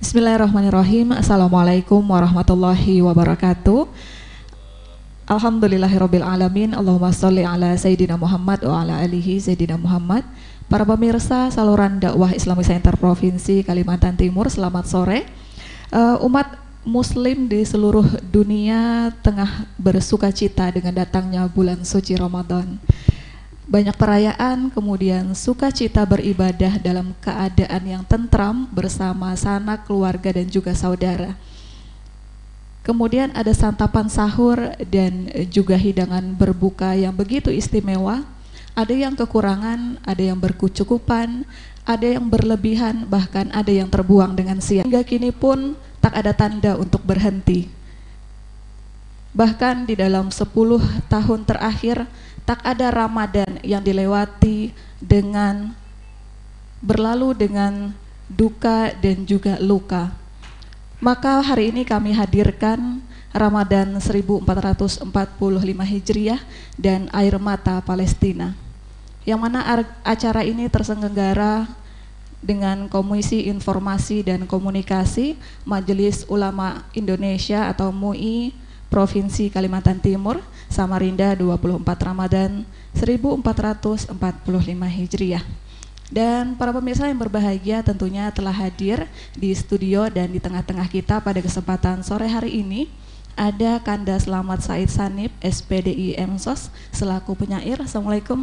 Bismillahirrahmanirrahim. Assalamualaikum warahmatullahi wabarakatuh. Alhamdulillahirabbil alamin. Allahumma sholli ala sayyidina Muhammad wa ala alihi sayyidina Muhammad. Para pemirsa saluran dakwah Islamic Center Provinsi Kalimantan Timur, selamat sore. Umat muslim di seluruh dunia tengah bersukacita dengan datangnya bulan suci Ramadan. Banyak perayaan, kemudian sukacita beribadah dalam keadaan yang tentram bersama sanak, keluarga, dan juga saudara. Kemudian ada santapan sahur dan juga hidangan berbuka yang begitu istimewa. Ada yang kekurangan, ada yang berkecukupan, ada yang berlebihan, bahkan ada yang terbuang dengan sia. Hingga kini pun tak ada tanda untuk berhenti. Bahkan di dalam 10 tahun terakhir, tak ada Ramadan yang dilewati dengan berlalu dengan duka dan juga luka. Maka hari ini kami hadirkan Ramadan 1445 Hijriah dan Air Mata Palestina, yang mana acara ini terselenggara dengan Komisi Informasi dan Komunikasi Majelis Ulama Indonesia atau MUI Provinsi Kalimantan Timur, Samarinda, 24 Ramadan 1445 Hijriah. Dan para pemirsa yang berbahagia tentunya telah hadir di studio dan di tengah-tengah kita pada kesempatan sore hari ini. Ada Kanda Selamat Said Sanib, SPDI MSOS, selaku penyair. Assalamualaikum.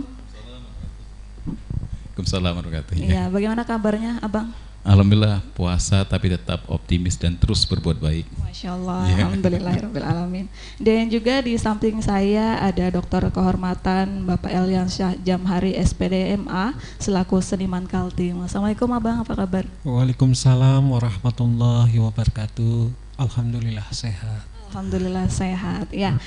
Waalaikumsalam warahmatullahi wabarakatuh. Ya, bagaimana kabarnya, Abang? Alhamdulillah, puasa tapi tetap optimis dan terus berbuat baik. Masya Allah, alhamdulillahirabbil alamin. Dan juga di samping saya ada Doktor Kehormatan Bapak Elyansyah Jamhari SPDMA selaku seniman Kaltim. Assalamualaikum Abang, apa kabar? Waalaikumsalam warahmatullahi wabarakatuh. Alhamdulillah sehat. Alhamdulillah sehat. Ya,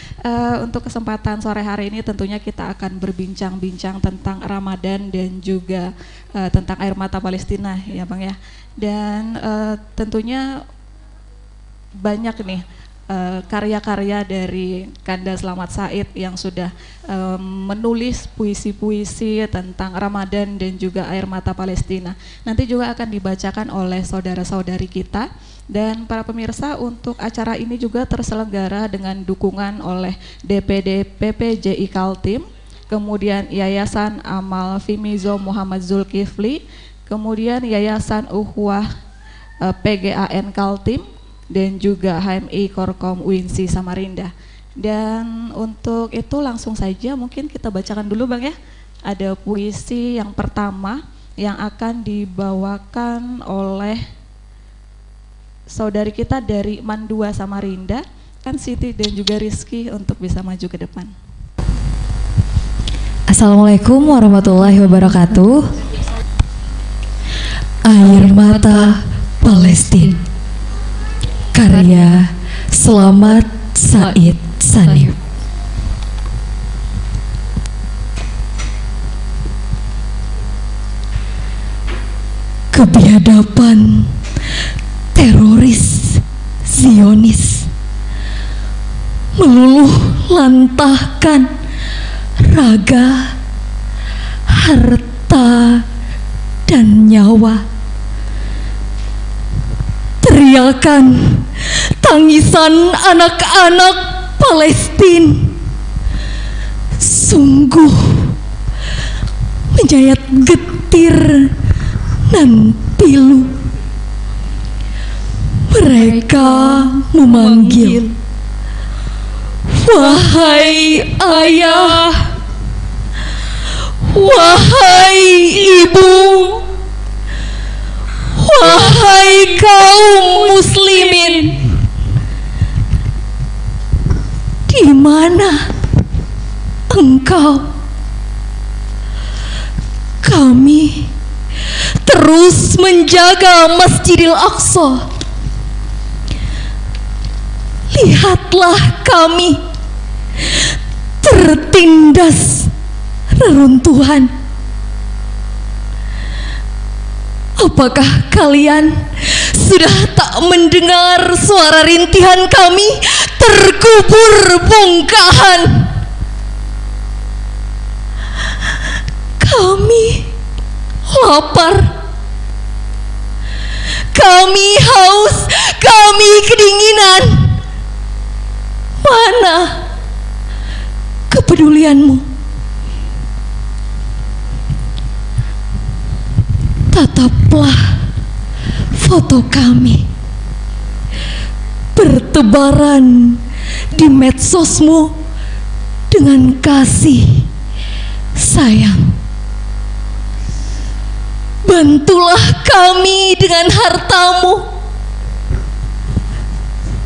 untuk kesempatan sore hari ini tentunya kita akan berbincang-bincang tentang Ramadan dan juga tentang Air Mata Palestina, ya Bang ya. Dan tentunya banyak nih karya-karya dari Kanda Selamat Said yang sudah menulis puisi-puisi tentang Ramadan dan juga Air Mata Palestina. Nanti juga akan dibacakan oleh saudara-saudari kita. Dan para pemirsa, untuk acara ini juga terselenggara dengan dukungan oleh DPD PPJI Kaltim, kemudian Yayasan Amal Fimizo Muhammad Zulkifli, kemudian Yayasan Ukhuwah PGAN Kaltim, dan juga HMI Korkom Winsi Samarinda. Dan untuk itu langsung saja mungkin kita bacakan dulu Bang ya. Ada puisi yang pertama yang akan dibawakan oleh saudari kita dari Mandua Samarinda, kan Siti dan juga Rizky, untuk bisa maju ke depan. Assalamualaikum warahmatullahi wabarakatuh. Air Mata Palestina, karya Selamat Said Sanib. Kebiadaban teroris Zionis meluluh lantahkan raga, harta, dan nyawa. Teriakan tangisan anak-anak Palestina sungguh menjayat getir dan pilu. Mereka memanggil, wahai ayah, wahai ibu, wahai kaum muslimin, di mana engkau? Kami terus menjaga Masjidil Aqsa. Lihatlah kami tertindas reruntuhan. Apakah kalian sudah tak mendengar suara rintihan kami terkubur bongkahan? Kami lapar, kami haus. haus, kami kedinginan. Mana kepedulianmu? Tataplah foto kami bertebaran di medsosmu dengan kasih sayang. Bantulah kami dengan hartamu.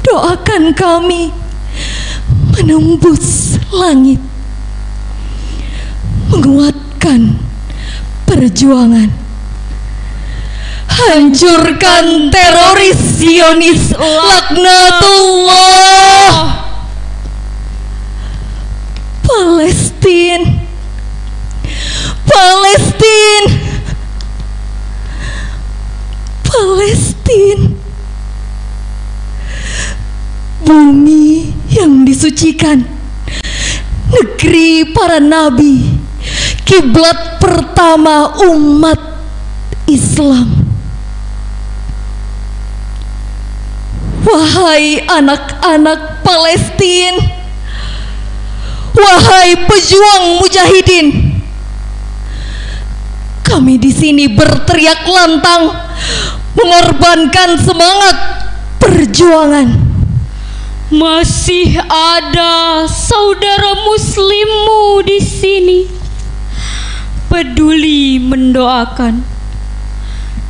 Doakan kami menembus langit, menguatkan perjuangan, hancurkan teroris Zionis laknatullah. Palestina, Palestina, Palestina, bumi yang disucikan, negeri para nabi, kiblat pertama umat Islam. Wahai anak-anak Palestina, wahai pejuang mujahidin, kami di sini berteriak lantang mengorbankan semangat perjuangan. Masih ada saudara muslimmu di sini peduli mendoakan.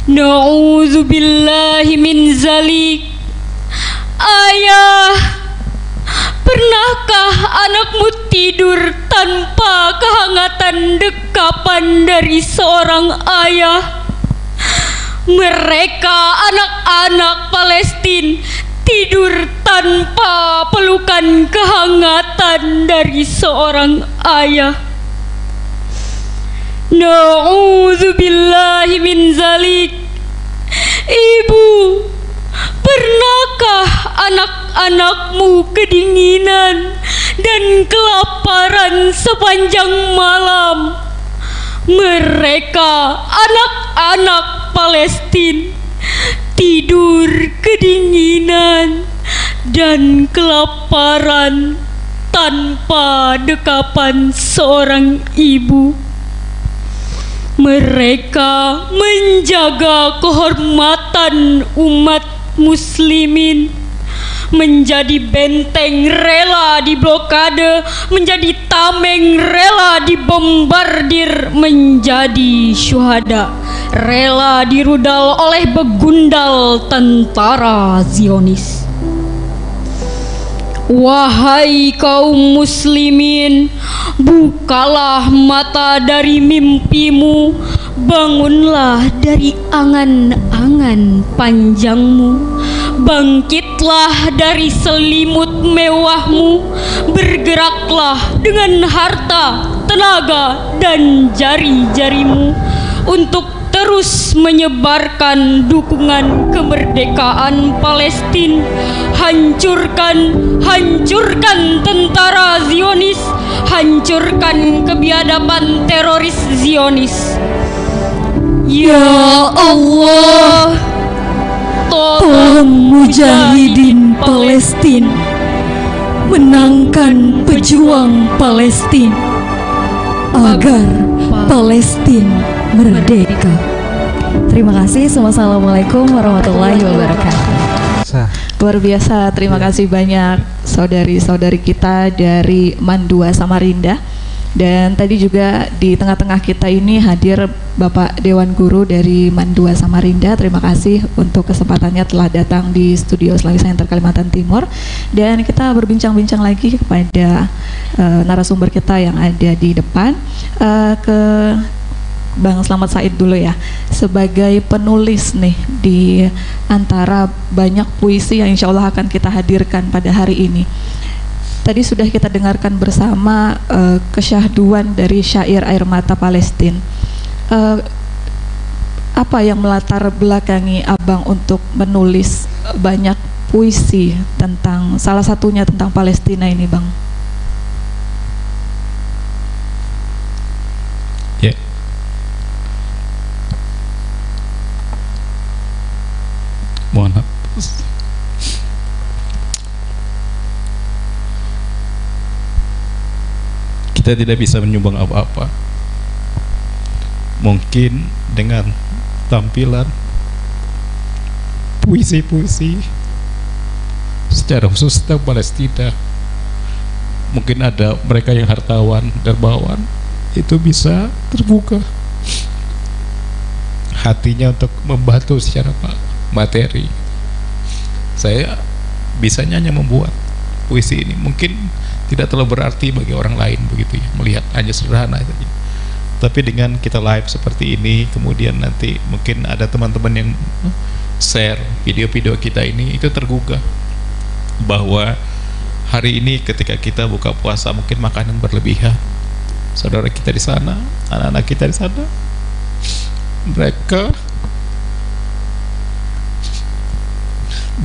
Na'udzubillahi min zalik. Ayah, pernahkah anakmu tidur tanpa kehangatan dekapan dari seorang ayah? Mereka anak-anak Palestina tidur tanpa pelukan kehangatan dari seorang ayah. Na'udzubillahi min zalik. Ibu, pernahkah anak-anakmu kedinginan dan kelaparan sepanjang malam? Mereka anak-anak Palestina tidur kedinginan dan kelaparan tanpa dekapan seorang ibu. Mereka menjaga kehormatan umat muslimin, menjadi benteng rela diblokade, menjadi tameng rela dibombardir, menjadi syuhada rela dirudal oleh begundal tentara Zionis. Wahai kaum muslimin, bukalah mata dari mimpimu, bangunlah dari angan-angan panjangmu, bangkitlah dari selimut mewahmu, bergeraklah dengan harta, tenaga, dan jari-jarimu untuk terus menyebarkan dukungan kemerdekaan Palestina. Hancurkan tentara Zionis, hancurkan kebiadaban teroris Zionis. Ya Allah, tolong mujahidin Palestina, menangkan pejuang Palestina agar Palestina merdeka. Terima kasih. Wassalamualaikum warahmatullahi wabarakatuh. Luar biasa, terima kasih banyak saudari-saudari kita dari Mandua Samarinda. Dan tadi juga di tengah-tengah kita ini hadir Bapak Dewan Guru dari Mandua Samarinda. Terima kasih untuk kesempatannya telah datang di studio Islamic Center Kalimantan Timur. Dan kita berbincang-bincang lagi kepada narasumber kita yang ada di depan. Ke Bang Slamet Said dulu ya, sebagai penulis nih di antara banyak puisi yang insya Allah akan kita hadirkan pada hari ini. Tadi sudah kita dengarkan bersama kesyahduan dari syair Air Mata Palestina. Apa yang melatar belakangi Abang untuk menulis banyak puisi tentang, salah satunya tentang Palestina ini, Bang? Ya. Mohon maaf, Kita tidak bisa menyumbang apa-apa. Mungkin dengan tampilan puisi-puisi secara khusus tentang Palestina, mungkin ada mereka yang hartawan, dermawan, itu bisa terbuka hatinya untuk membantu secara materi. Saya bisanya hanya membuat puisi ini, mungkin tidak terlalu berarti bagi orang lain begitu ya, melihat hanya sederhana saja. Tapi dengan kita live seperti ini, kemudian nanti mungkin ada teman-teman yang share video-video kita ini, itu tergugah bahwa hari ini ketika kita buka puasa mungkin makanan berlebihan. Saudara kita di sana, anak-anak kita di sana, mereka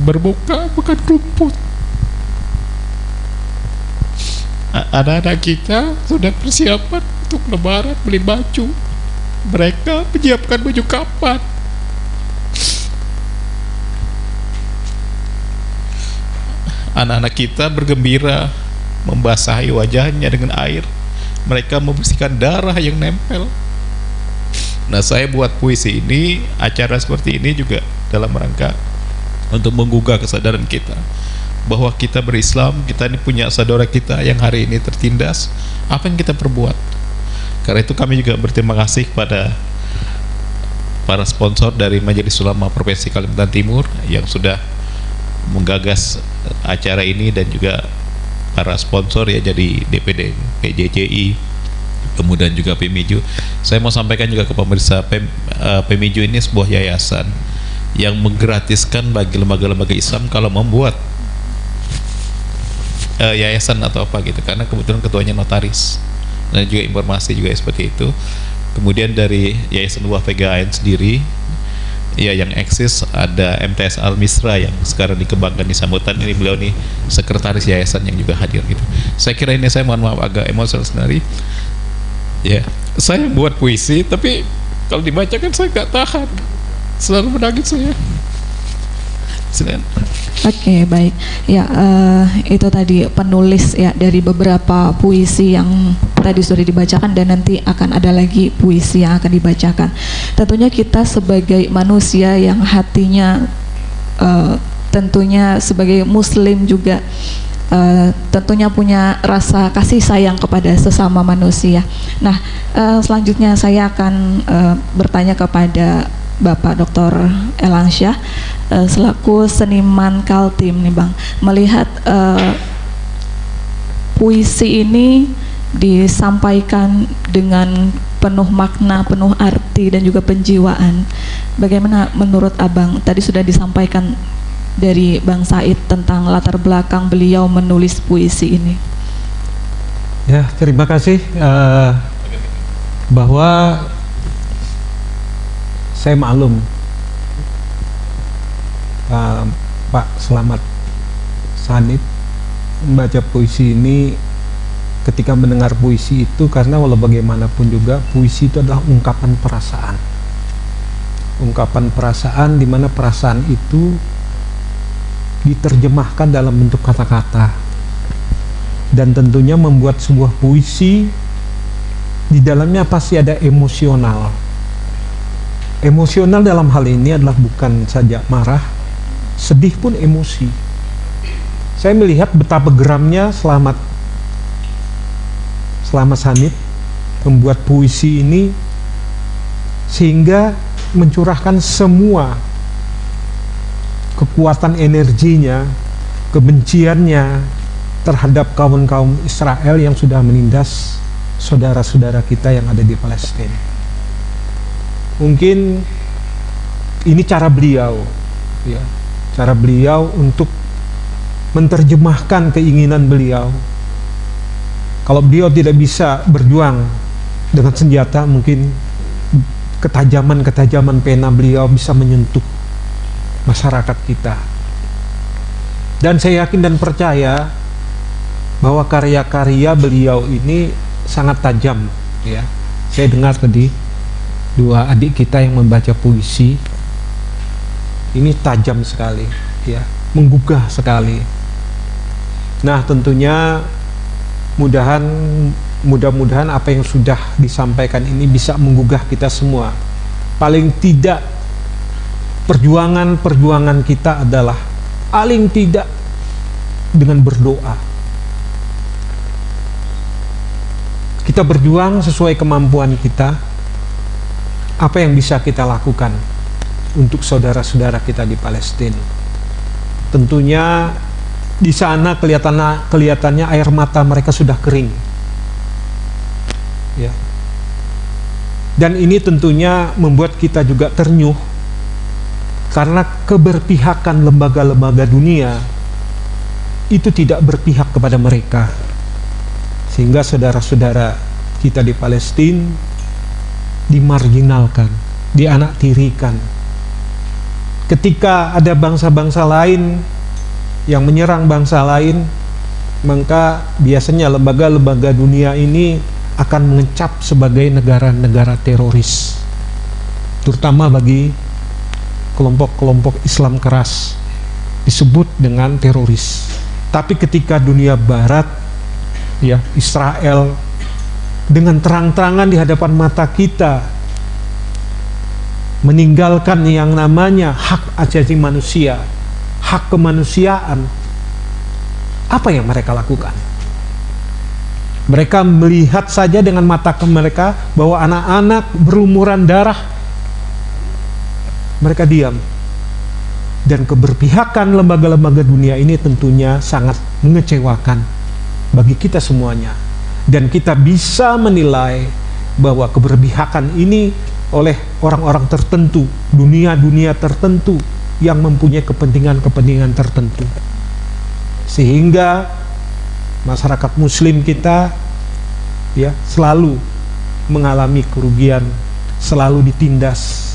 berbuka bukan rumput. Anak-anak kita sudah persiapan untuk lebaran, beli baju. Mereka menyiapkan baju kapan. Anak-anak kita bergembira membasahi wajahnya dengan air. Mereka membersihkan darah yang nempel. Nah, saya buat puisi ini, acara seperti ini juga dalam rangka untuk menggugah kesadaran kita bahwa kita berislam, kita ini punya saudara kita yang hari ini tertindas. Apa yang kita perbuat? Karena itu kami juga berterima kasih kepada para sponsor dari Majelis Ulama Provinsi Kalimantan Timur yang sudah menggagas acara ini, dan juga para sponsor ya, jadi DPD PJJI, kemudian juga PMIJU. Saya mau sampaikan juga ke pemirsa, PMIJU ini sebuah yayasan yang menggratiskan bagi lembaga-lembaga Islam kalau membuat yayasan atau apa gitu, karena kebetulan ketuanya notaris, dan juga informasi juga seperti itu. Kemudian dari Yayasan Buah PGAN sendiri ya, yang eksis ada MTS Al Misra yang sekarang dikembangkan di Sambutan. Ini beliau nih sekretaris yayasan yang juga hadir gitu. Saya kira ini, saya mohon maaf agak emosional sendiri ya. Saya buat puisi tapi kalau dibacakan saya nggak tahan, selalu menangis saya. Silakan. Oke, baik. Ya, itu tadi penulis ya dari beberapa puisi yang tadi sudah dibacakan, dan nanti akan ada lagi puisi yang akan dibacakan. Tentunya kita sebagai manusia yang hatinya tentunya sebagai muslim juga tentunya punya rasa kasih sayang kepada sesama manusia. Nah, selanjutnya saya akan bertanya kepada Bapak Dr. Elangsyah selaku seniman Kaltim nih Bang, melihat puisi ini disampaikan dengan penuh makna, penuh arti dan juga penjiwaan. Bagaimana menurut Abang? Tadi sudah disampaikan dari Bang Said tentang latar belakang beliau menulis puisi ini. Ya, terima kasih bahwa saya maklum Pak Selamat Sanid membaca puisi ini. Ketika mendengar puisi itu, karena walau bagaimanapun juga puisi itu adalah ungkapan perasaan, di mana perasaan itu diterjemahkan dalam bentuk kata-kata, dan tentunya membuat sebuah puisi di dalamnya pasti ada emosional. Emosional dalam hal ini adalah bukan saja marah, sedih pun emosi. Saya melihat betapa geramnya Selamat Sanid membuat puisi ini, sehingga mencurahkan semua kekuatan energinya, kebenciannya terhadap kaum-kaum Israel yang sudah menindas saudara-saudara kita yang ada di Palestina. Mungkin ini cara beliau, ya, cara beliau untuk menerjemahkan keinginan beliau. Kalau beliau tidak bisa berjuang dengan senjata, mungkin ketajaman pena beliau bisa menyentuh masyarakat kita. Dan saya yakin dan percaya bahwa karya-karya beliau ini sangat tajam, ya. Saya dengar tadi dua adik kita yang membaca puisi ini tajam sekali. ya, menggugah sekali. Nah, tentunya mudah-mudahan apa yang sudah disampaikan ini bisa menggugah kita semua. Paling tidak perjuangan kita adalah paling tidak dengan berdoa. Kita berjuang sesuai kemampuan kita. Apa yang bisa kita lakukan untuk saudara-saudara kita di Palestina? Tentunya di sana kelihatannya air mata mereka sudah kering. Ya. Dan ini tentunya membuat kita juga ternyuh karena keberpihakan lembaga-lembaga dunia itu tidak berpihak kepada mereka, sehingga saudara-saudara kita di Palestina dimarginalkan, dianaktirikan. Ketika ada bangsa-bangsa lain yang menyerang bangsa lain, maka biasanya lembaga-lembaga dunia ini akan mengecap sebagai negara-negara teroris, terutama bagi kelompok-kelompok Islam keras disebut dengan teroris. Tapi ketika dunia barat, ya, Israel dengan terang-terangan di hadapan mata kita meninggalkan yang namanya hak asasi manusia, hak kemanusiaan, apa yang mereka lakukan? Mereka melihat saja dengan mata mereka bahwa anak-anak berumuran darah, mereka diam. Dan keberpihakan lembaga-lembaga dunia ini tentunya sangat mengecewakan bagi kita semuanya. Dan kita bisa menilai bahwa keberpihakan ini oleh orang-orang tertentu, dunia-dunia tertentu yang mempunyai kepentingan-kepentingan tertentu. Sehingga masyarakat muslim kita, ya, selalu mengalami kerugian, selalu ditindas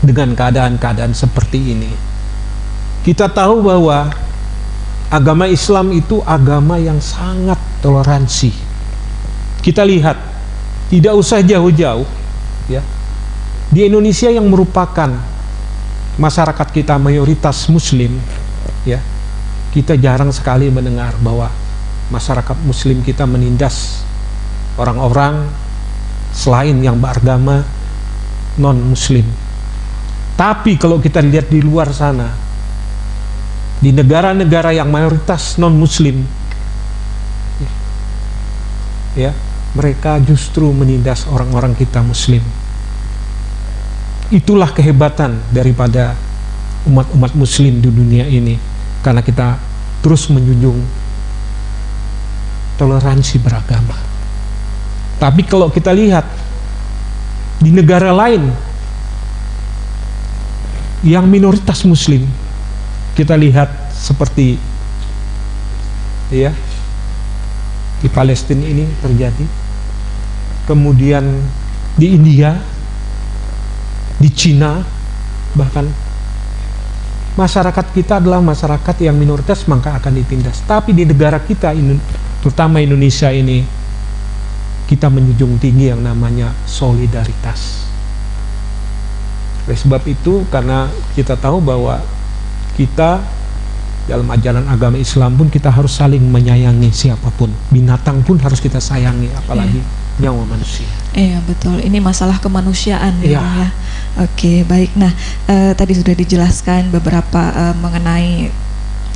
dengan keadaan-keadaan seperti ini. Kita tahu bahwa agama Islam itu agama yang sangat toleransi. Kita lihat, tidak usah jauh-jauh, ya, di Indonesia yang merupakan masyarakat kita mayoritas muslim, ya, kita jarang sekali mendengar bahwa masyarakat muslim kita menindas orang-orang selain yang beragama non-muslim. Tapi kalau kita lihat di luar sana, di negara-negara yang mayoritas non-muslim, ya, mereka justru menindas orang-orang kita muslim. Itulah kehebatan daripada umat-umat muslim di dunia ini, karena kita terus menjunjung toleransi beragama. Tapi kalau kita lihat di negara lain yang minoritas muslim, kita lihat seperti, ya, di Palestina ini terjadi, kemudian di India, di Cina, bahkan masyarakat kita adalah masyarakat yang minoritas, maka akan ditindas. Tapi di negara kita, terutama Indonesia ini, kita menjunjung tinggi yang namanya solidaritas. Oleh sebab itu, karena kita tahu bahwa kita dalam ajaran agama Islam pun kita harus saling menyayangi siapapun. Binatang pun harus kita sayangi, apalagi nyawa manusia. Iya, betul. Ini masalah kemanusiaan, ya. Ya. Oke, baik. Nah, tadi sudah dijelaskan beberapa mengenai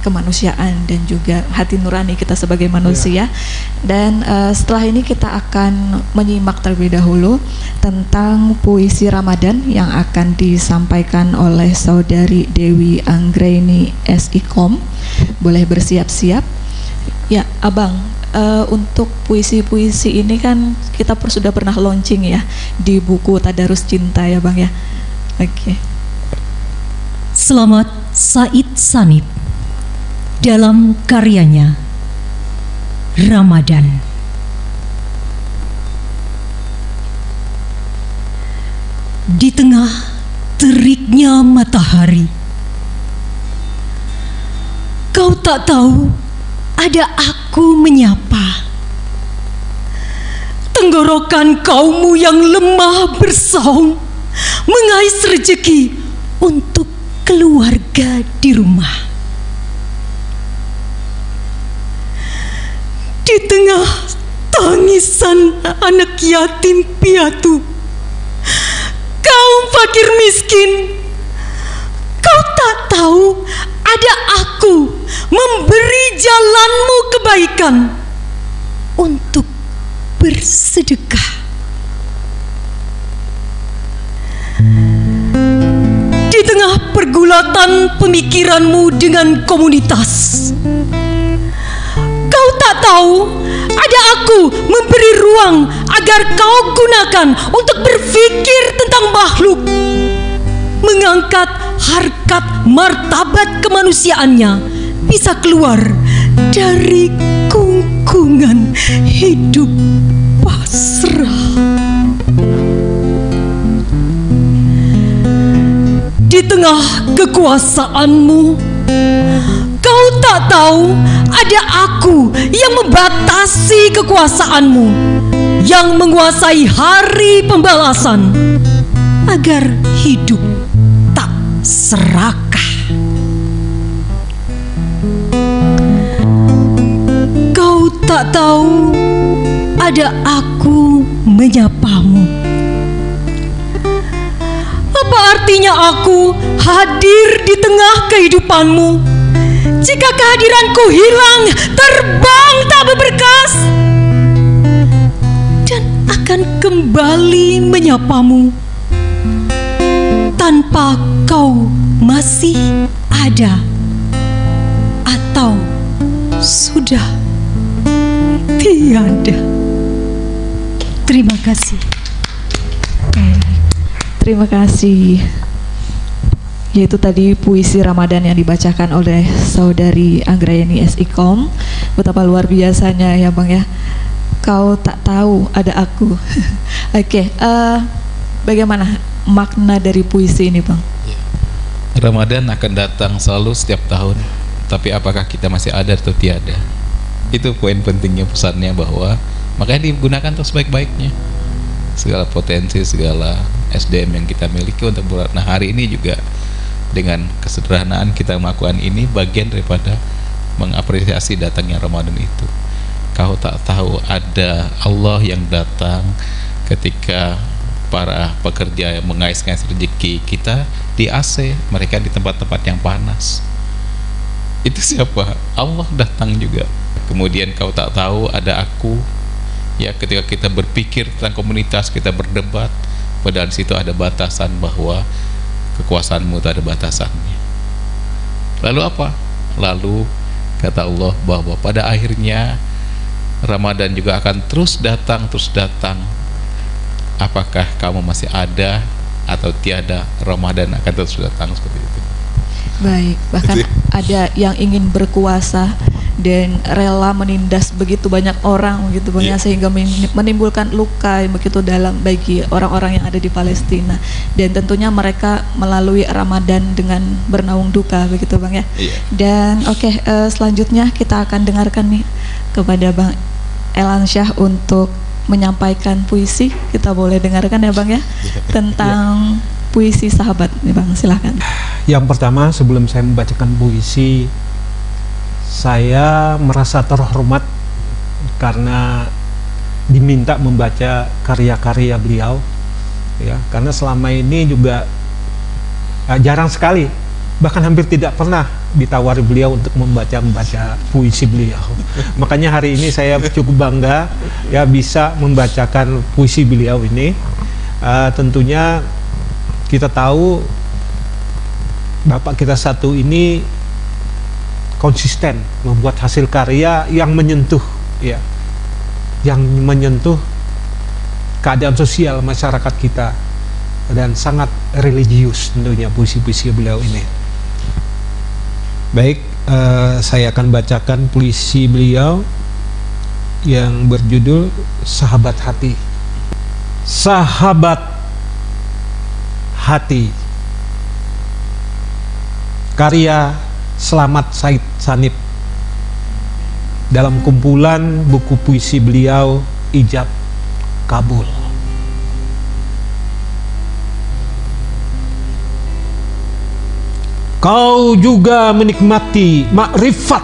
kemanusiaan dan juga hati nurani kita sebagai manusia. Dan setelah ini kita akan menyimak terlebih dahulu tentang puisi Ramadan yang akan disampaikan oleh Saudari Dewi Anggraini SIKOM. Boleh bersiap-siap. Ya, Abang, untuk puisi-puisi ini kan kita sudah pernah launching ya di buku Tadarus Cinta ya Bang ya. Oke. Selamat Said Sanib dalam karyanya Ramadan. Di tengah teriknya matahari, kau tak tahu ada aku menyapa. Tenggorokan kaummu yang lemah bersaung mengais rejeki untuk keluarga di rumah. Di tengah tangisan anak yatim piatu, kaum fakir miskin, kau tak tahu ada aku memberi jalanmu kebaikan untuk bersedekah. Di tengah pergulatan pemikiranmu dengan komunitas, kau tak tahu ada aku memberi ruang agar kau gunakan untuk berpikir tentang makhluk, mengangkat harkat martabat kemanusiaannya bisa keluar dari kungkungan hidup pasrah. Di tengah kekuasaanmu, kau tak tahu ada aku yang membatasi kekuasaanmu, yang menguasai hari pembalasan agar hidup tak serakah. Kau tak tahu ada aku menyapamu. Apa artinya aku hadir di tengah kehidupanmu jika kehadiranku hilang, terbang tak berbekas, dan akan kembali menyapamu tanpa kau masih ada atau sudah tiada. Terima kasih. Terima kasih. Yaitu tadi puisi Ramadan yang dibacakan oleh saudari Anggrayani S.Ikom. Betapa luar biasanya ya Bang ya. Kau tak tahu ada aku. Oke, bagaimana makna dari puisi ini Bang? Ramadan akan datang selalu setiap tahun, tapi apakah kita masih ada atau tiada? Itu poin pentingnya, pesannya bahwa makanya digunakan terus baik-baiknya. Segala potensi, segala SDM yang kita miliki untuk berat. Nah, hari ini juga dengan kesederhanaan kita melakukan ini bagian daripada mengapresiasi datangnya Ramadan itu. Kau tak tahu ada Allah yang datang ketika para pekerja yang mengais-ngais rezeki kita di AC, mereka di tempat-tempat yang panas. Itu siapa? Allah datang juga. Kemudian kau tak tahu ada aku, ya, ketika kita berpikir tentang komunitas, kita berdebat, padahal di situ ada batasan bahwa kekuasaanmu itu ada batasannya. Lalu apa? Lalu kata Allah bahwa pada akhirnya Ramadan juga akan terus datang, terus datang. Apakah kamu masih ada atau tiada, Ramadan akan terus datang seperti itu. Baik, bahkan ada yang ingin berkuasa dan rela menindas begitu banyak orang begitu banyak, sehingga menimbulkan luka yang begitu dalam bagi orang-orang yang ada di Palestina, dan tentunya mereka melalui Ramadan dengan bernaung duka begitu Bang ya. Dan oke, selanjutnya kita akan dengarkan nih kepada Bang Elansyah untuk menyampaikan puisi. Kita boleh dengarkan ya Bang ya, tentang puisi sahabat nih Bang, silahkan. Yang pertama, sebelum saya membacakan puisi, saya merasa terhormat karena diminta membaca karya-karya beliau, ya, karena selama ini juga jarang sekali, bahkan hampir tidak pernah ditawari beliau untuk membaca puisi beliau. Makanya hari ini saya cukup bangga ya bisa membacakan puisi beliau ini. Tentunya kita tahu Bapak kita satu ini konsisten membuat hasil karya yang menyentuh, ya, yang menyentuh keadaan sosial masyarakat kita, dan sangat religius tentunya puisi-puisi beliau ini. Baik, saya akan bacakan puisi beliau yang berjudul Sahabat Hati. Sahabat Hati, karya Slamet Said Sanib, dalam kumpulan buku puisi beliau Ijab Kabul. kau juga menikmati makrifat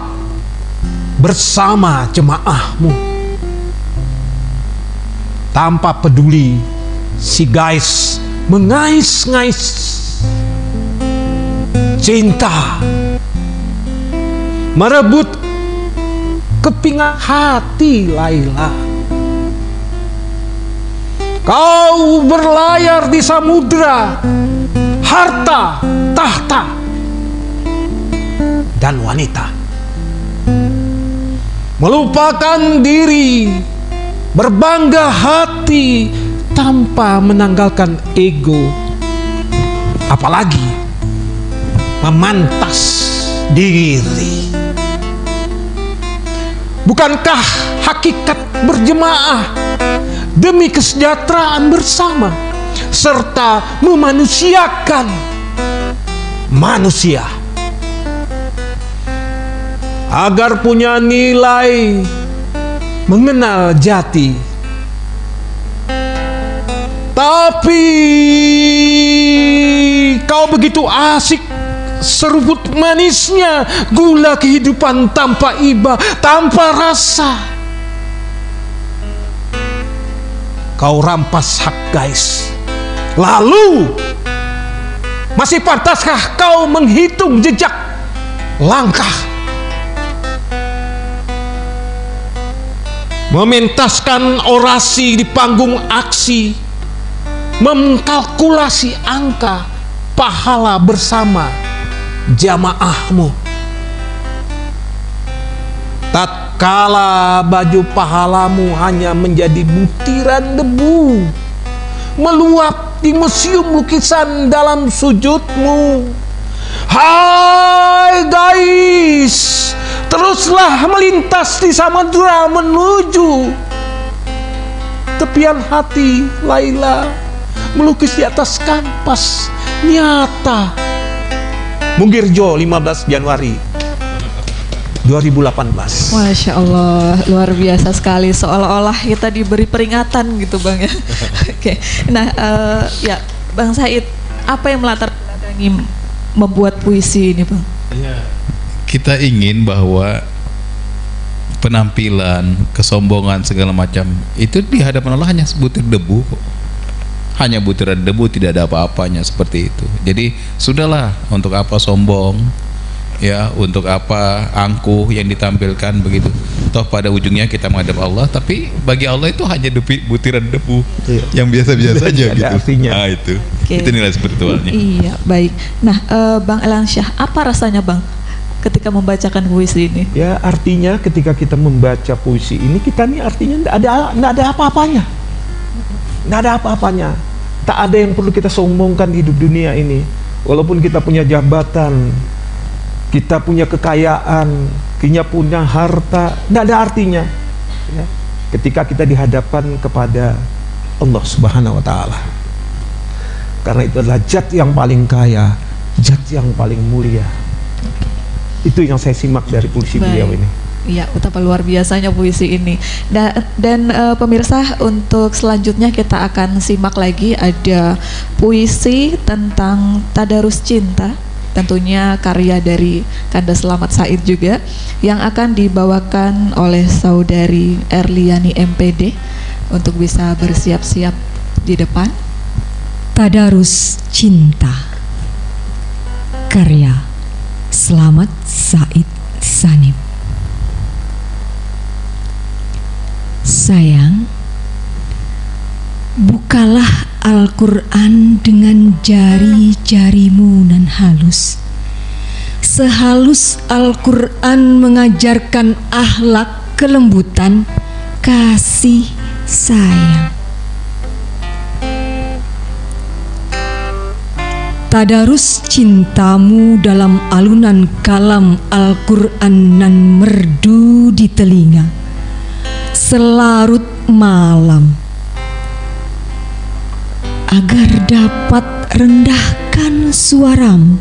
bersama jemaahmu. Tanpa peduli si guys mengais-ngais cinta, merebut kepingan hati Laila. Kau berlayar di samudra harta, tahta, dan wanita, melupakan diri, berbangga hati tanpa menanggalkan ego, apalagi memantas diri. Bukankah hakikat berjemaah demi kesejahteraan bersama serta memanusiakan manusia agar punya nilai, mengenal jati? Tapi kau begitu asik seruput manisnya gula kehidupan tanpa iba, tanpa rasa. Kau rampas hak guys. Lalu masih pantaskah kau menghitung jejak langkah, mementaskan orasi di panggung aksi, mengkalkulasi angka pahala bersama jamaahmu? Tatkala baju pahalamu hanya menjadi butiran debu meluap di museum lukisan dalam sujudmu. Hai guys, teruslah melintas di samudra menuju tepian hati Laila, melukis di atas kanvas nyata. Munggirjo, 15 Januari 2018. Masya Allah, luar biasa sekali. Seolah-olah kita diberi peringatan gitu Bang ya. Oke. Nah, ya Bang Said, apa yang melatar belakangi membuat puisi ini Bang? Ya, kita ingin bahwa penampilan, kesombongan segala macam itu di hadapan Allah hanya sebutir debu kok. Hanya butiran debu, tidak ada apa-apanya, seperti itu. Jadi sudahlah, untuk apa sombong, ya, untuk apa angkuh yang ditampilkan begitu. Toh pada ujungnya kita menghadap Allah, tapi bagi Allah itu hanya butiran debu yang biasa-biasa aja gitu. Nah itu, itu nilai spiritualnya. Iya, baik. Nah, Bang Elansyah, apa rasanya Bang ketika membacakan puisi ini? Ya, artinya ketika kita membaca puisi ini, kita nih artinya nggak ada apa-apanya. Nggak ada apa-apanya. Tak ada yang perlu kita sombongkan di hidup dunia ini. Walaupun kita punya jabatan, kita punya kekayaan, kita punya harta, nggak ada artinya ya, ketika kita dihadapan kepada Allah Subhanahu wa Ta'ala. Karena itu adalah zat yang paling kaya, zat yang paling mulia. Itu yang saya simak dari puisi beliau ini. Iya, betapa luar biasanya puisi ini. Dan pemirsa, untuk selanjutnya kita akan simak lagi ada puisi tentang tadarus cinta, tentunya karya dari Kanda Selamat Said juga, yang akan dibawakan oleh saudari Erliani MPD untuk bisa bersiap-siap di depan. Tadarus Cinta, karya Selamat Said Sanim. Sayang, bukalah Al-Quran dengan jari-jarimu nan halus. Sehalus Al-Quran mengajarkan akhlak kelembutan, kasih sayang. Tadarus cintamu dalam alunan kalam Al-Quran nan merdu di telinga selarut malam, agar dapat rendahkan suaramu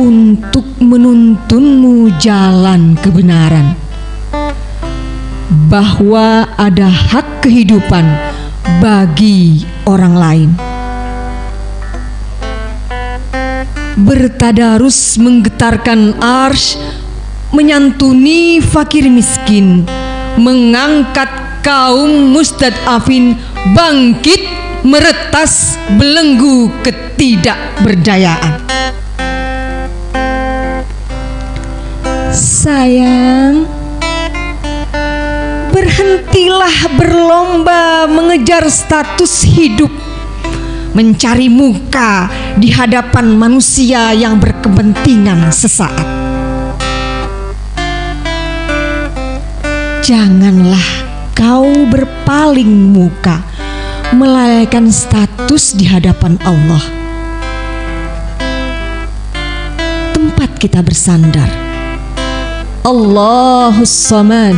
untuk menuntunmu jalan kebenaran, bahwa ada hak kehidupan bagi orang lain. bertadarus menggetarkan arsy, menyantuni fakir miskin, mengangkat kaum mustadafin bangkit meretas belenggu ketidakberdayaan. Sayang, berhentilah berlomba mengejar status hidup, mencari muka di hadapan manusia yang berkepentingan sesaat. Janganlah kau berpaling muka, melalaikan status di hadapan Allah. Tempat kita bersandar, Allahus Samad.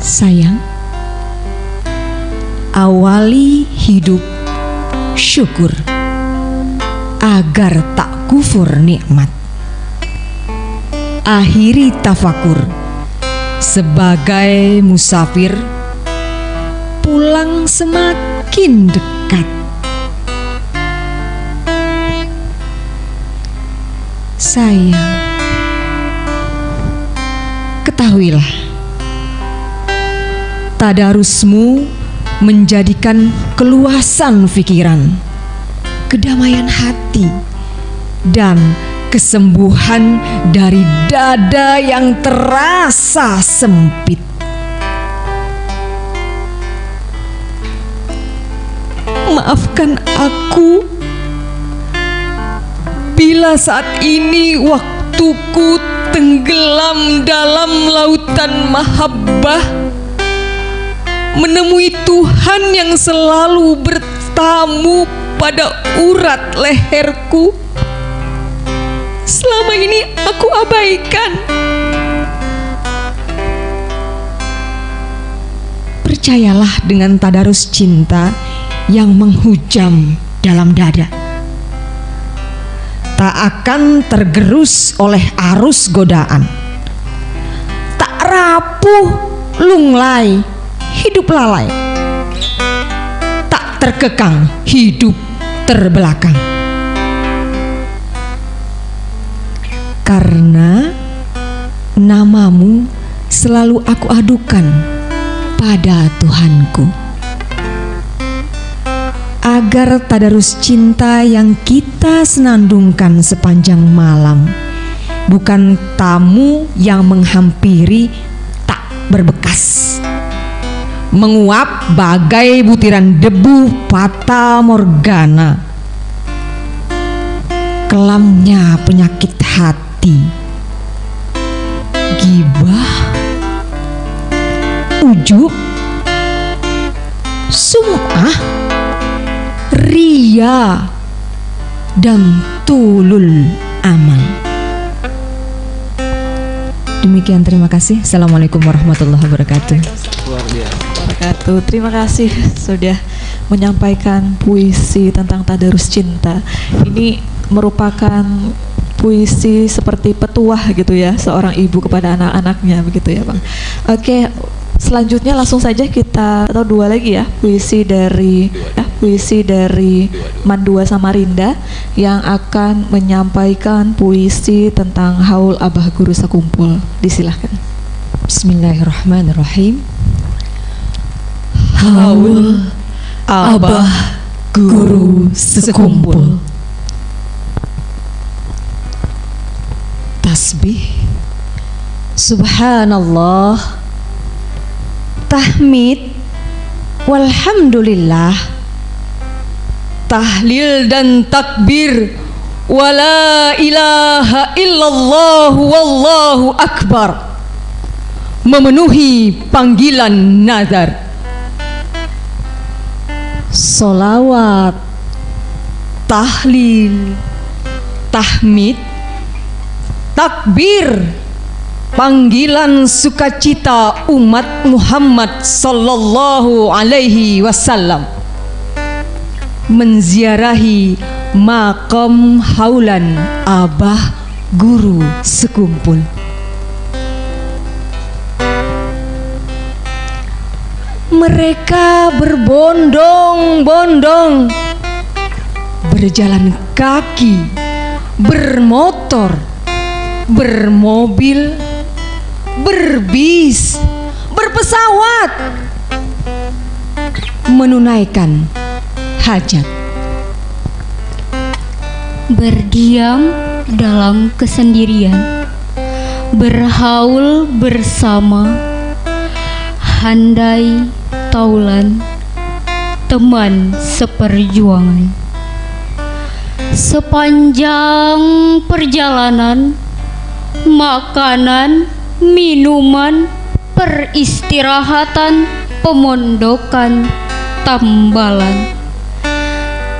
Sayang, awali hidup syukur agar tak kufur nikmat. Akhiri tafakur sebagai musafir, pulang semakin dekat. Sayang, ketahuilah, tadarusmu menjadikan keluasan pikiran, kedamaian hati, dan kesembuhan dari dada yang terasa sempit. Maafkan aku bila saat ini waktuku tenggelam dalam lautan mahabbah, menemui Tuhan yang selalu bertamu pada urat leherku. Selama ini aku abaikan. Percayalah dengan tadarus cinta yang menghujam dalam dada, tak akan tergerus oleh arus godaan, tak rapuh lunglai hidup lalai, tak terkekang hidup terbelakang. Karena namamu selalu aku adukan pada Tuhanku, agar tadarus cinta yang kita senandungkan sepanjang malam bukan tamu yang menghampiri tak berbekas, menguap bagai butiran debu fata morgana. Kelamnya penyakit hati, gibah, ujub, sum'ah, ria, dan tulul amal. Demikian, terima kasih. Assalamualaikum warahmatullahi wabarakatuh. Terima kasih sudah menyampaikan puisi tentang tadarus cinta. Ini merupakan puisi seperti petuah gitu ya, seorang ibu kepada anak-anaknya begitu ya Bang. Oke, selanjutnya langsung saja kita, atau dua lagi ya, puisi dari Mandua Samarinda yang akan menyampaikan puisi tentang Haul Abah Guru Sekumpul. Disilahkan. Bismillahirrahmanirrahim. Haul Abah Guru Sekumpul. Tasbih, subhanallah, tahmid, walhamdulillah, tahlil dan takbir, wala ilaha illallah wallahu akbar, memenuhi panggilan nazar. Solawat, tahlil, tahmid, takbir, panggilan sukacita umat Muhammad sallallahu alaihi wasallam menziarahi makam haulan Abah Guru Sekumpul. Mereka berbondong-bondong berjalan kaki, bermotor, bermobil, berbis, berpesawat, menunaikan hajat. Berdiam dalam kesendirian, berhaul bersama, handai taulan, teman seperjuangan. Sepanjang perjalanan, makanan, minuman, peristirahatan, pemondokan, tambalan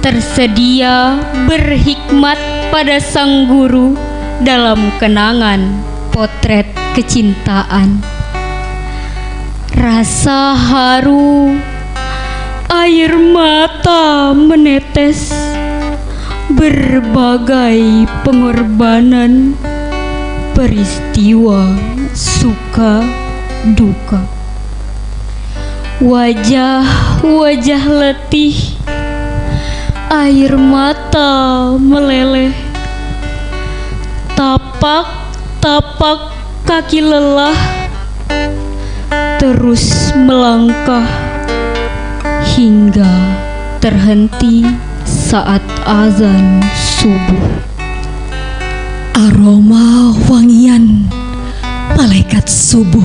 tersedia berhikmat pada sang guru dalam kenangan potret kecintaan. Rasa haru, air mata menetes, berbagai pengorbanan, peristiwa suka duka. Wajah-wajah letih, air mata meleleh, tapak-tapak kaki lelah, terus melangkah hingga terhenti saat azan subuh. Aroma wangian malaikat subuh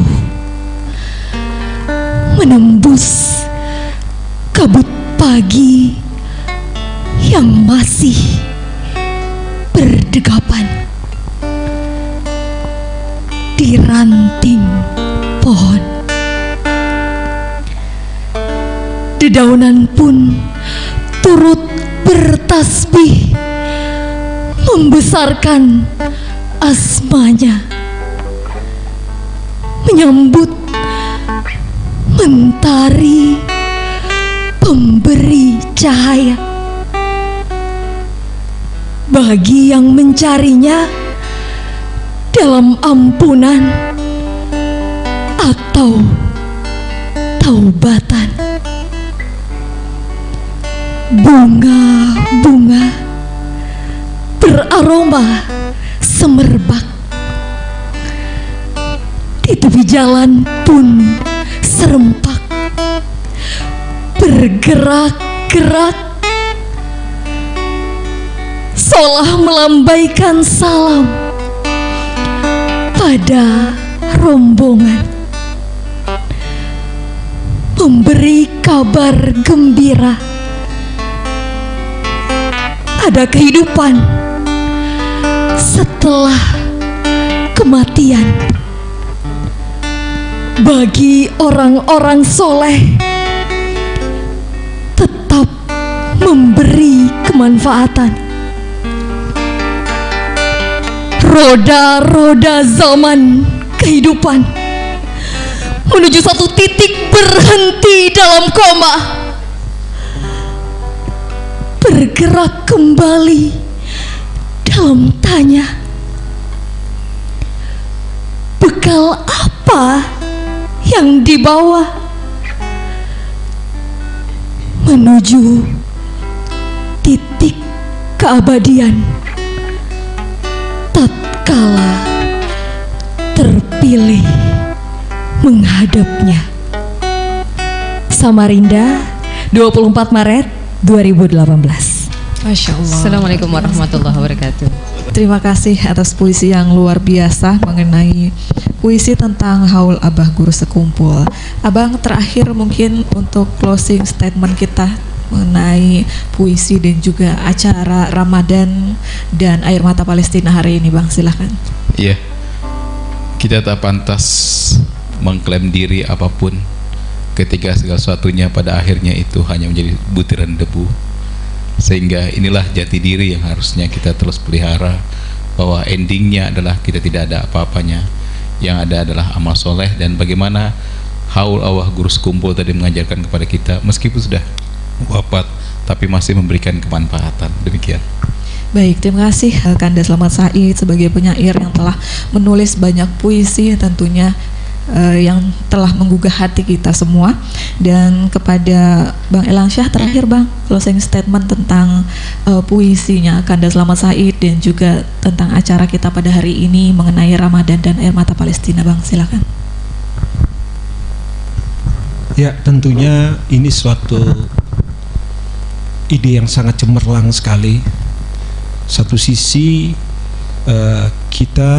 menembus kabut pagi yang masih berdegapan di ranting pohon. Dedaunan pun turut bertasbih membesarkan asmanya, menyambut mentari pemberi cahaya. Bagi yang mencarinya dalam ampunan atau taubatan, bunga-bunga beraroma semerbak di tepi jalan pun serempak bergerak-gerak, seolah melambaikan salam pada rombongan, memberi kabar gembira ada kehidupan setelah kematian. Bagi orang-orang soleh tetap memberi kemanfaatan. Roda-roda zaman kehidupan menuju satu titik berhenti dalam koma, bergerak kembali dalam tanya, bekal apa yang dibawa menuju titik keabadian tatkala terpilih menghadapnya. Samarinda, 24 Maret 2018. Masya Allah. Assalamualaikum warahmatullahi wabarakatuh. Terima kasih atas puisi yang luar biasa mengenai puisi tentang Haul Abah Guru Sekumpul. Abang, terakhir mungkin untuk closing statement kita mengenai puisi dan juga acara Ramadan dan Air Mata Palestina hari ini, Bang, silahkan. Iya, kita tak pantas mengklaim diri apapun ketika segala sesuatunya pada akhirnya itu hanya menjadi butiran debu. Sehingga inilah jati diri yang harusnya kita terus pelihara, bahwa endingnya adalah kita tidak ada apa-apanya, yang ada adalah amal soleh. Dan bagaimana Haul Abah Guru Sekumpul tadi mengajarkan kepada kita, meskipun sudah wafat tapi masih memberikan kemanfaatan. Demikian. Baik, terima kasih Kanda Slamet Said sebagai penyair yang telah menulis banyak puisi tentunya yang telah menggugah hati kita semua. Dan kepada Bang Elansyah terakhir Bang, closing statement tentang puisinya Kandas Slamet Said dan juga tentang acara kita pada hari ini mengenai Ramadan dan Air Mata Palestina Bang, silakan. Ya, tentunya ini suatu ide yang sangat cemerlang sekali. Satu sisi kita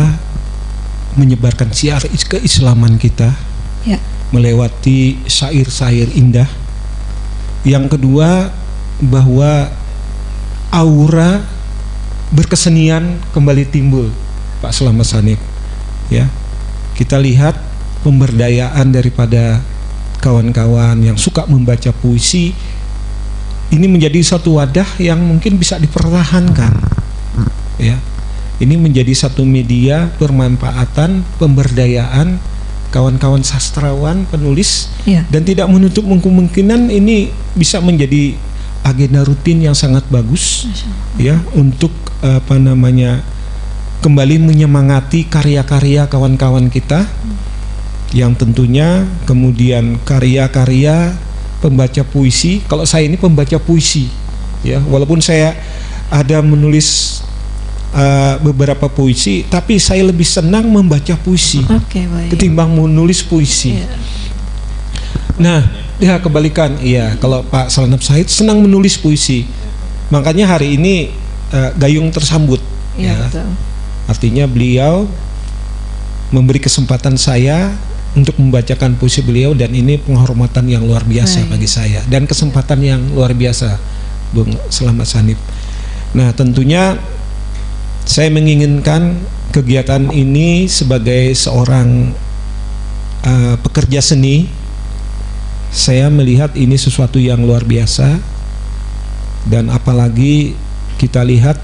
menyebarkan syiar keislaman kita, ya, melewati syair-syair indah. Yang kedua, bahwa aura berkesenian kembali timbul, Pak Slamet Said. Ya, kita lihat pemberdayaan daripada kawan-kawan yang suka membaca puisi ini menjadi suatu wadah yang mungkin bisa dipertahankan. Ya, ini menjadi satu media bermanfaatan, pemberdayaan kawan-kawan sastrawan, penulis, ya, dan tidak menutup kemungkinan ini bisa menjadi agenda rutin yang sangat bagus, ya, untuk kembali menyemangati karya-karya kawan-kawan kita, yang tentunya kemudian karya-karya pembaca puisi. Kalau saya ini pembaca puisi, ya, walaupun saya ada menulis beberapa puisi, tapi saya lebih senang membaca puisi ketimbang menulis puisi. Nah, ya kebalikan, iya, kalau Pak Slamet Said senang menulis puisi, makanya hari ini gayung tersambut, ya, artinya beliau memberi kesempatan saya untuk membacakan puisi beliau, dan ini penghormatan yang luar biasa bagi saya dan kesempatan yang luar biasa, Bung Slamet Said. Nah, tentunya saya menginginkan kegiatan ini sebagai seorang pekerja seni, saya melihat ini sesuatu yang luar biasa, dan apalagi kita lihat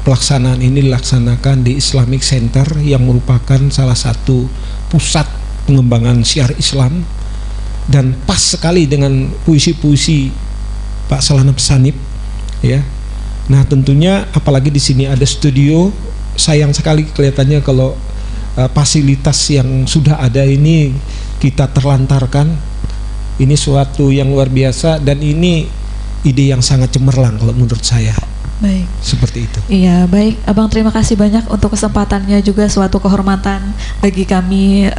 pelaksanaan ini dilaksanakan di Islamic Center yang merupakan salah satu pusat pengembangan syiar Islam, dan pas sekali dengan puisi-puisi Pak Slamet Said, ya. Nah, tentunya apalagi di sini ada studio, sayang sekali kelihatannya kalau fasilitas yang sudah ada ini kita terlantarkan. Ini suatu yang luar biasa, dan ini ide yang sangat cemerlang kalau menurut saya. Baik. Seperti itu. Iya, baik. Abang terima kasih banyak untuk kesempatannya, juga suatu kehormatan bagi kami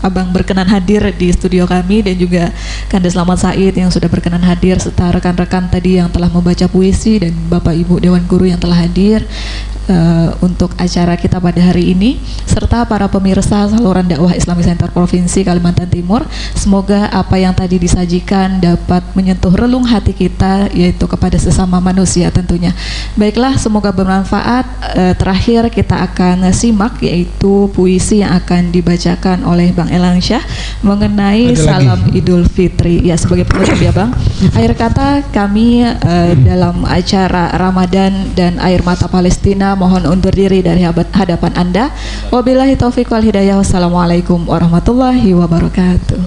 Abang berkenan hadir di studio kami, dan juga Kandas Slamet Said yang sudah berkenan hadir, serta rekan-rekan tadi yang telah membaca puisi, dan Bapak Ibu Dewan Guru yang telah hadir untuk acara kita pada hari ini, serta para pemirsa saluran dakwah Islamic Center Provinsi Kalimantan Timur. Semoga apa yang tadi disajikan dapat menyentuh relung hati kita, yaitu kepada sesama manusia tentunya. Baiklah, semoga bermanfaat. Terakhir kita akan simak yaitu puisi yang akan dibacakan oleh Bang Elansyah mengenai Salam Idul Fitri. Ya, sebagai penutup ya Bang. Akhir kata kami dalam acara Ramadan dan Air Mata Palestina mohon undur diri dari hadapan Anda. Wabillahi taufiq wal hidayah. Wassalamualaikum warahmatullahi wabarakatuh.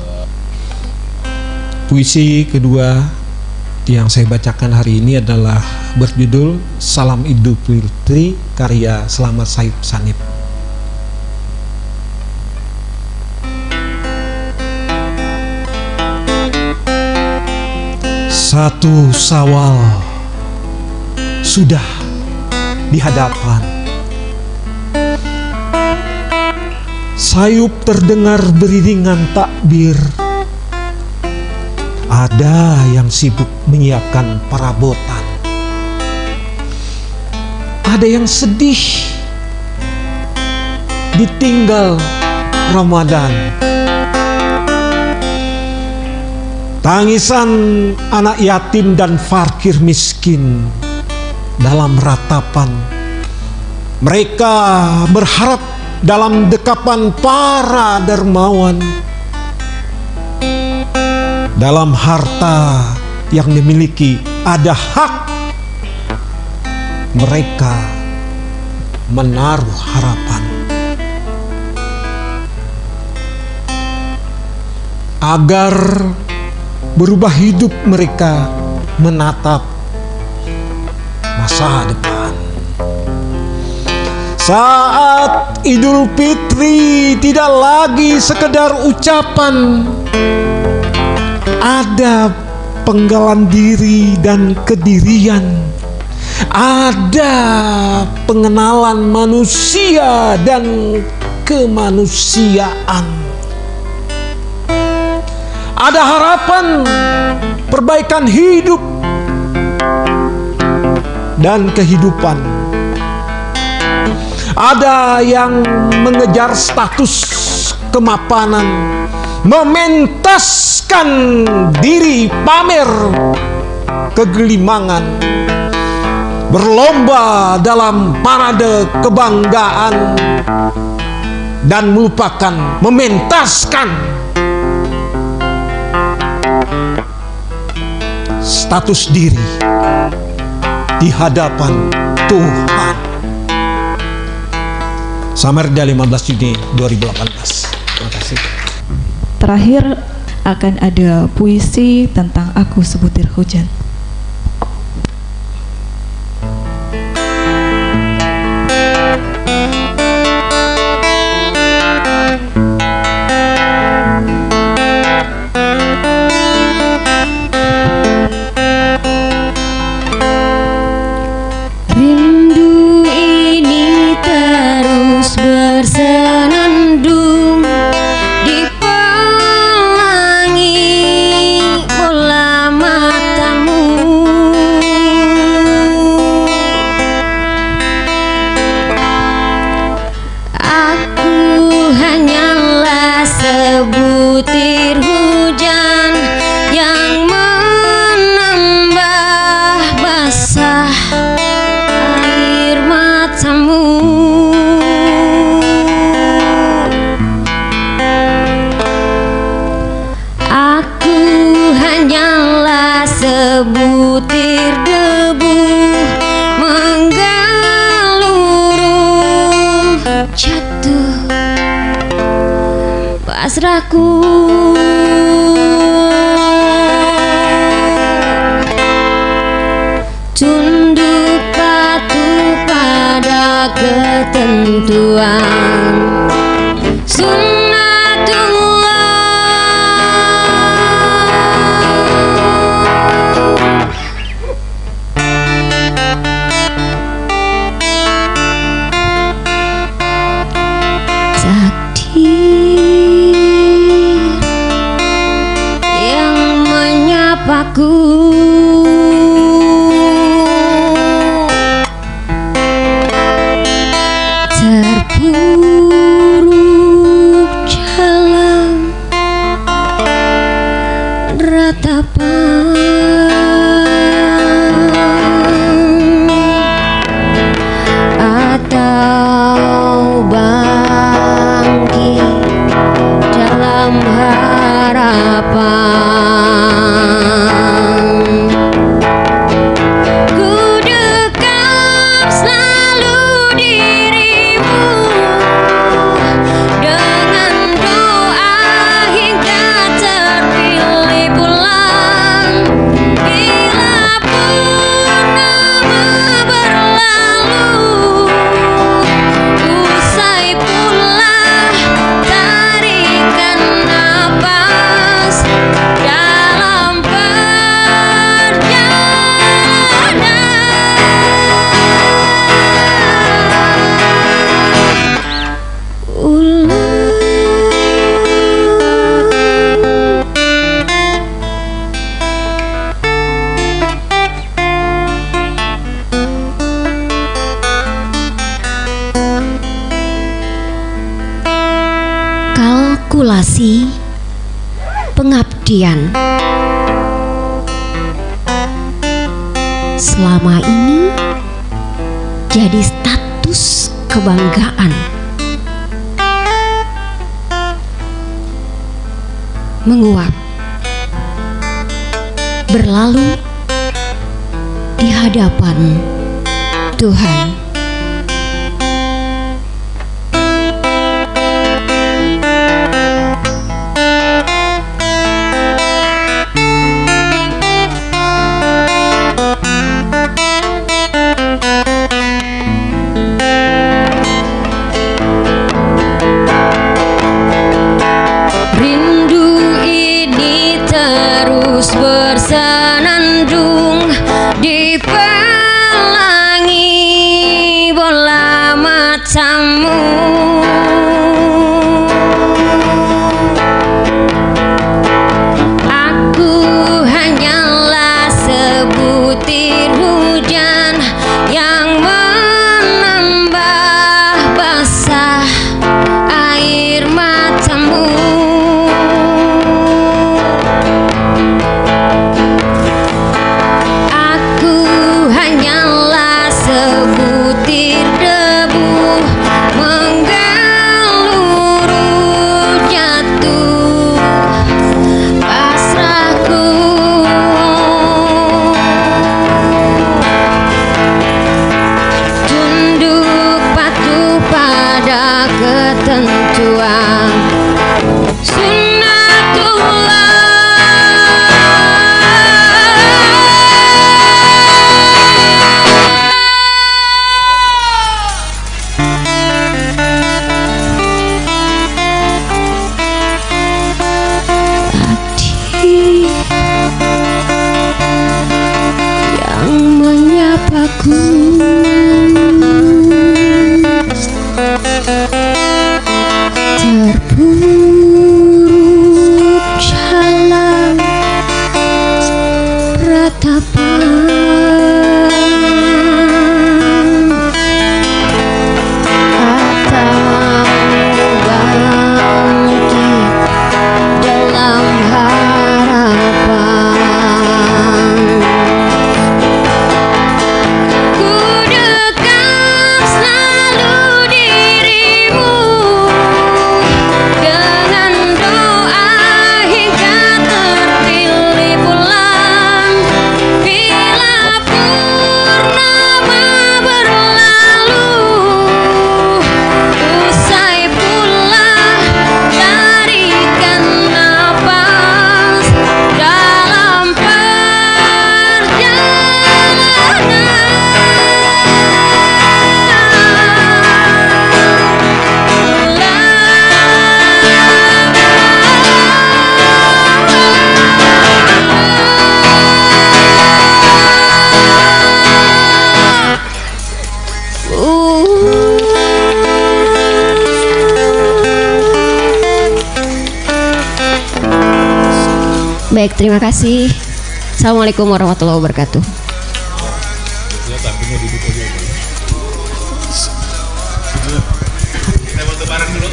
Puisi kedua yang saya bacakan hari ini adalah berjudul Salam Idul Fitri, karya Slamet Said Sanib. Satu Syawal sudah di hadapan. Sayup terdengar beriringan takbir. Ada yang sibuk menyiapkan perabotan. Ada yang sedih ditinggal Ramadan. Tangisan anak yatim dan fakir miskin dalam ratapan. Mereka berharap dalam dekapan para dermawan. Dalam harta yang dimiliki ada hak. Mereka menaruh harapan agar berubah hidup mereka menatap masa depan. Saat Idul Fitri tidak lagi sekedar ucapan, ada penggalan diri dan kedirian, ada pengenalan manusia dan kemanusiaan, ada harapan perbaikan hidup dan kehidupan. Ada yang mengejar status kemapanan, mementaskan diri, pamer kegelimangan, berlomba dalam parade kebanggaan, dan melupakan mementaskan status diri di hadapan Tuhan. Samarinda 15 Juni 2018. Terima kasih. Terakhir akan ada puisi tentang Aku Sebutir Hujan. Rindu ini terus bersenandung di pelangi bola matamu. Aku hanyalah sebutir hujan yang menambah basah air matamu. Aku hanyalah sebutir debu menggeluruh jatuh pasrahku. Tunduk patuh pada ketentuan sunnatullah. Takdir yang menyapaku, terpuruk dalam ratapan, atau bangkit dalam harapan. Ku dekap selalu dirimu dengan doa hingga terpilih bulan. Bila purnama berlalu, usai pula tarikan napas dalam perjalanan ulang. Kalkulasi pengabdian selama ini jadi status kebanggaan, menguap, berlalu di hadapan Tuhan. aku terpuruk jalan ratapan atau bangkit dalam harapan. Ku dekat selalu dirimu dengan doa hingga terpilih bulan. Bila purnama berlalu, usai pula tarikan napas dalam Baik, terima kasih. Assalamualaikum warahmatullahi wabarakatuh. Foto bareng dulu.